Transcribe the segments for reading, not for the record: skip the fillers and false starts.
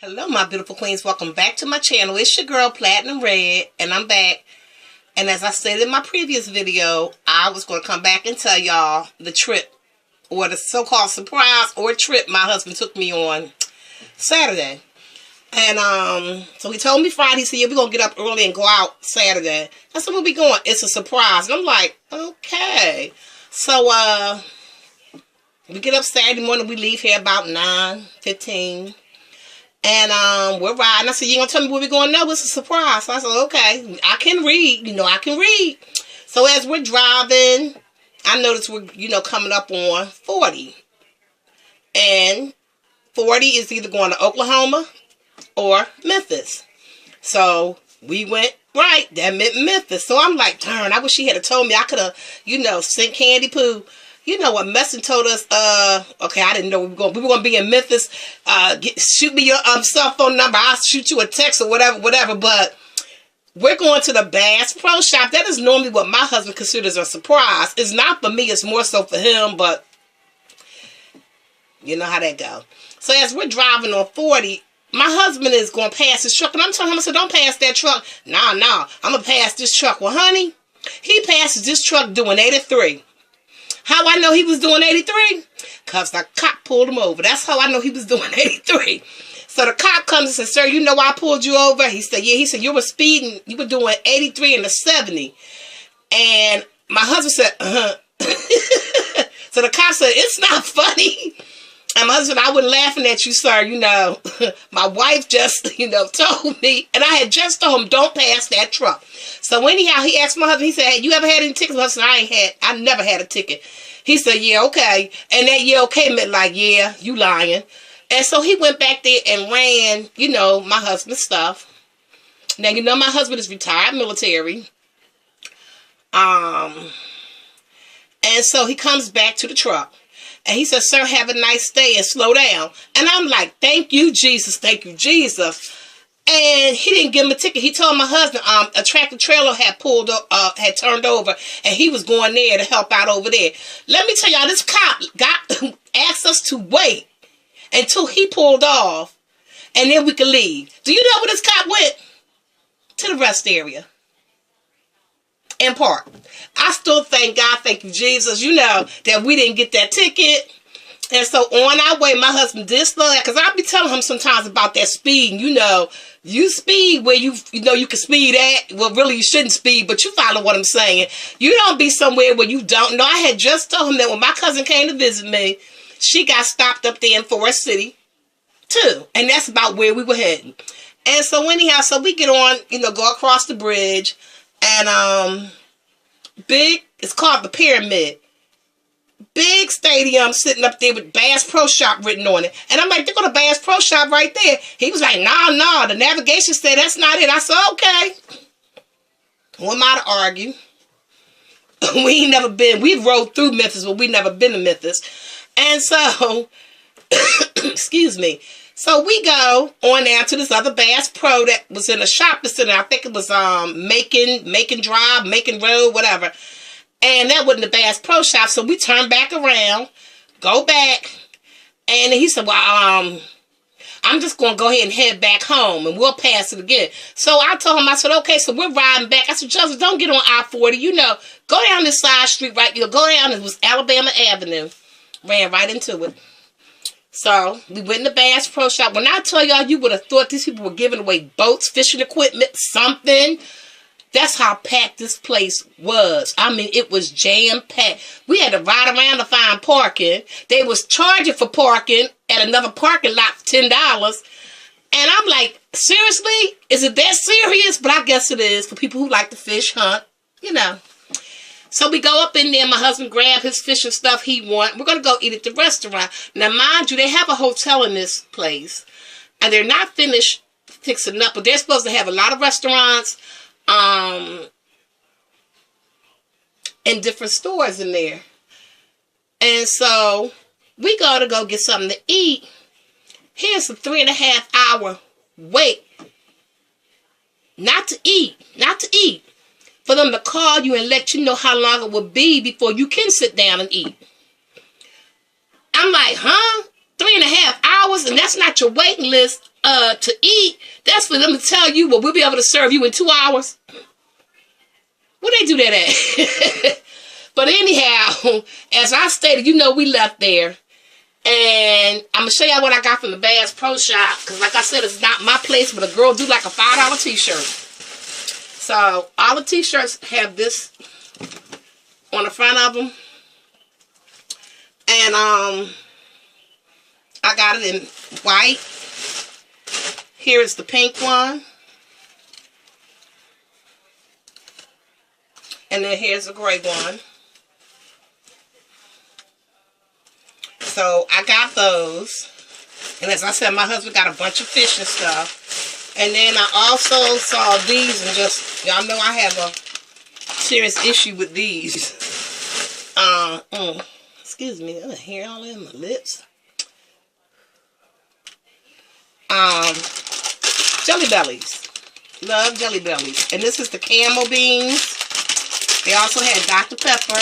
Hello, my beautiful queens. Welcome back to my channel. It's your girl, Platinum Red, and I'm back. And as I said in my previous video, I was going to come back and tell y'all the trip, or the so-called surprise or trip my husband took me on Saturday. And so he told me Friday, he said, yeah, we're going to get up early and go out Saturday. I said, where we going? It's a surprise. And I'm like, okay. So we get up Saturday morning. We leave here about 9:15. And we're riding. I said, you ain't gonna tell me where we're going? No, it's a surprise. So I said, okay, I can read. I can read. So as we're driving, I noticed we're, coming up on 40. And 40 is either going to Oklahoma or Memphis. So we went right. That meant Memphis. So I'm like, darn, I wish she had told me. I could have, sent Candy Poo. You know what, Messon told us, okay, I didn't know we were going to be in Memphis. Shoot me your cell phone number. I'll shoot you a text or whatever. But we're going to the Bass Pro Shop. That is normally what my husband considers a surprise. It's not for me. It's more so for him. But you know how that go. So as we're driving on 40, my husband is going past his truck. And I'm telling him, I said, don't pass that truck. Nah, I'm going to pass this truck. Well, honey, he passes this truck doing 83. How I know he was doing 83? Because the cop pulled him over. That's how I know he was doing 83. So the cop comes and says, sir, you know why I pulled you over? He said, yeah. He said, you were speeding. You were doing 83 and a 70. And my husband said, So the cop said, it's not funny. And my husband, I wasn't laughing at you, sir. My wife just, told me. And I had just told him, don't pass that truck. So anyhow, he asked my husband, he said, hey, you ever had any tickets? My husband, I never had a ticket. He said, yeah, okay. And that yeah, okay meant like, yeah, you lying. And so he went back there and ran, my husband's stuff. Now, my husband is retired military. And so he comes back to the truck. And he said, sir, have a nice day and slow down. And I'm like, thank you, Jesus. Thank you, Jesus. And he didn't give him a ticket. He told my husband a tractor trailer had had turned over, and he was going there to help out over there. Let me tell y'all, this cop asked us to wait until he pulled off, and then we could leave. Do you know where this cop went? To the rest area and park. I still thank God, thank you, Jesus, that we didn't get that ticket. And so on our way, my husband did slow down, because I'll be telling him sometimes about that speed. You speed where you can speed at. Well, really, you shouldn't speed, but you follow what I'm saying. You don't be somewhere where you don't know. I had just told him that when my cousin came to visit me, she got stopped up there in Forest City, too. And that's about where we were heading. And so anyhow, so we get on, go across the bridge. And it's called the Pyramid. Big stadium sitting up there with Bass Pro Shop written on it. And I'm like, they're going to Bass Pro Shop right there. He was like, no, the navigation said that's not it. I said, okay. Who am I to argue? We ain't never been. We've rode through Memphis, but we've never been to Memphis. And so, excuse me. So we go on down to this other Bass Pro that was in a shopping center. I think it was Macon Drive, Macon Road, whatever. And that wasn't the Bass Pro Shop. So we turned back around, go back. And he said, well, I'm just going to go ahead and head back home, and we'll pass it again. So I told him, I said, okay, so we're riding back. I said, Joseph, don't get on I-40. Go down this side street, right? Go down. It was Alabama Avenue. Ran right into it. So we went in the Bass Pro Shop. When I tell y'all, you would have thought these people were giving away boats, fishing equipment, something. That's how packed this place was. I mean, it was jam-packed. We had to ride around to find parking. They was charging for parking at another parking lot for $10. And I'm like, seriously? Is it that serious? But I guess it is for people who like to fish, hunt, So we go up in there. My husband grabbed his fishing stuff he want. We're going to go eat at the restaurant. Now, mind you, they have a hotel in this place. And they're not finished fixing up. But they're supposed to have a lot of restaurants. And different stores in there. And so we go get something to eat. Here's a 3.5 hour wait. Not to eat. For them to call you and let you know how long it will be before you can sit down and eat. I'm like, huh? 3.5 hours, and that's not your waiting list. to eat, that's for them to tell you, well, we'll be able to serve you in 2 hours. Where they do that at? But anyhow, as I stated, you know, we left there. And I'm going to show y'all what I got from the Bass Pro Shop. Because like I said, it's not my place, but a girl do like a $5 t-shirt. So all the t-shirts have this on the front of them. And I got it in white. Here is the pink one. And then here's the gray one. So I got those. And as I said, my husband got a bunch of fish and stuff. And then I also saw these and just, y'all know I have a serious issue with these. Excuse me, I hear all in my lips. Jelly Bellies. Love Jelly Bellies. And this is the camel beans. They also had Dr. Pepper.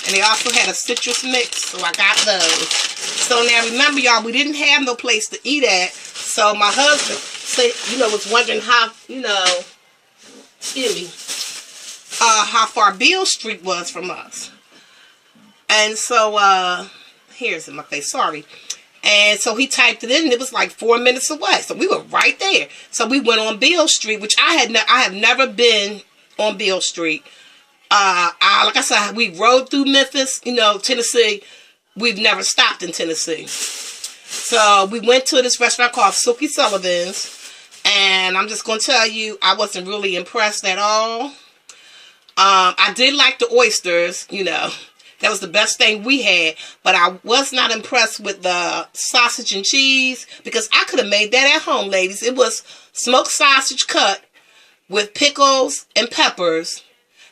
And they also had a citrus mix. So I got those. So now remember, y'all, we didn't have no place to eat at. So my husband said, you know, was wondering how, you know, excuse me, how far Beale Street was from us. And so, here's in my face, sorry. And so he typed it in, and it was like 4 minutes away. So we were right there. So we went on Beale Street, which I have never been on Beale Street. Like I said, we rode through Memphis, you know, Tennessee. We've never stopped in Tennessee. So we went to this restaurant called Silky Sullivan's. And I'm just going to tell you, I wasn't really impressed at all. I did like the oysters, you know. That was the best thing we had. But I was not impressed with the sausage and cheese. Because I could have made that at home, ladies. It was smoked sausage cut with pickles and peppers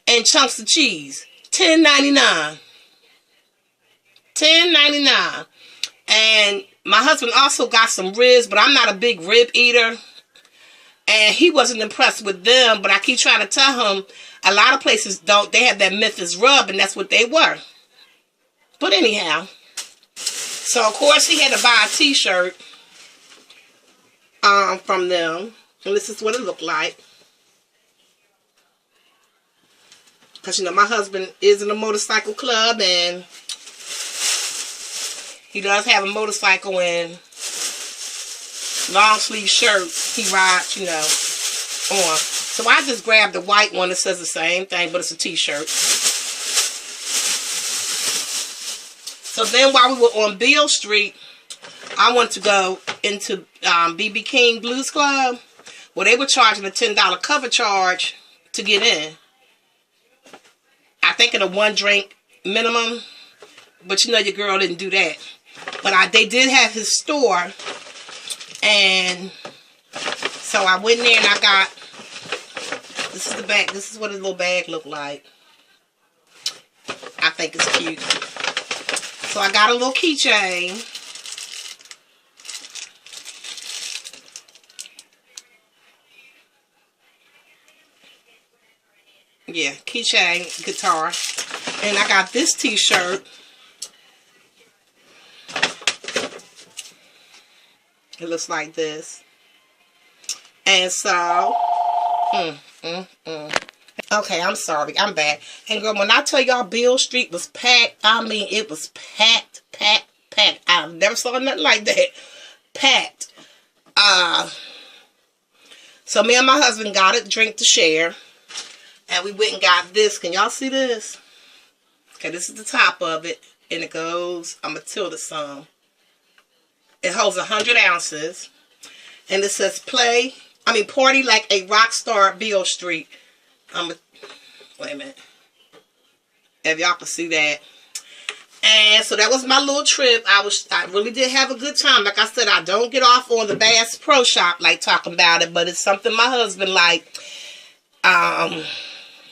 and chunks of cheese. $10.99. $10.99. And my husband also got some ribs. But I'm not a big rib eater. And he wasn't impressed with them. But I keep trying to tell him, a lot of places don't. They have that Memphis rub, and that's what they were. But anyhow, so of course he had to buy a t-shirt from them. And this is what it looked like. Because, you know, my husband is in a motorcycle club, and he does have a motorcycle and long sleeve shirt he rides, you know, on. So I just grabbed the white one that says the same thing, but it's a t-shirt. So then while we were on Beale Street, I wanted to go into BB King Blues Club, where they were charging a $10 cover charge to get in. I think in a 1 drink minimum, but you know your girl didn't do that. But they did have his store, and so I went in there and I got, this is the bag, this is what his little bag looked like. I think it's cute. So I got a little keychain. Yeah, keychain, guitar. And I got this t-shirt. It looks like this. And so, okay, I'm sorry. I'm back. And girl, when I tell y'all Beale Street was packed, I mean, it was packed, packed, packed. I've never saw nothing like that. Packed. So me and my husband got a drink to share. And we went and got this. Can y'all see this? Okay, this is the top of it. And it goes, I'm going to tilt it some. It holds 100 ounces. And it says party like a rock star at Beale Street. Wait a minute. If y'all can see that. And so that was my little trip. I really did have a good time. Like I said, I don't get off on the Bass Pro Shop like talking about it. But it's something my husband like.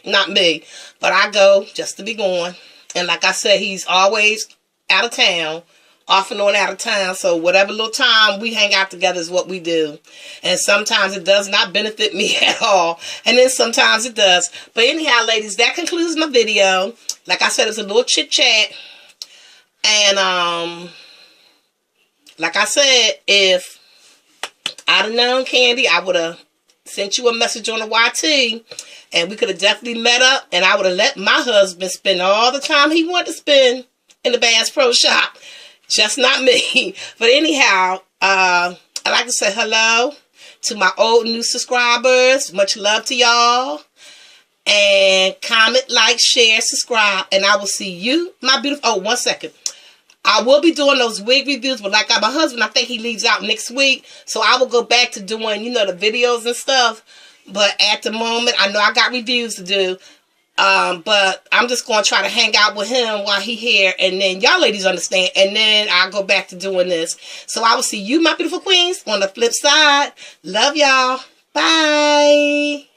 Not me. But I go just to be going. And like I said, he's always out of town. Off and on out of town. So whatever little time we hang out together is what we do. And sometimes it does not benefit me at all. And then sometimes it does. But anyhow, ladies, that concludes my video. Like I said, it's a little chit chat. And like I said, if I'd have known, Candy, I would have sent you a message on the YT, and we could have definitely met up, and I would have let my husband spend all the time he wanted to spend in the Bass Pro Shop. Just not me. But anyhow, I'd like to say hello to my old and new subscribers. Much love to y'all. And comment, like, share, subscribe, and I will see you, my beautiful... Oh, 1 second. I will be doing those wig reviews, but like my husband, I think he leaves out next week. So I will go back to doing, you know, the videos and stuff. But at the moment, I know I got reviews to do. But I'm just going to try to hang out with him while he here. And then y'all ladies understand. And then I'll go back to doing this. So I will see you, my beautiful queens, on the flip side. Love y'all. Bye.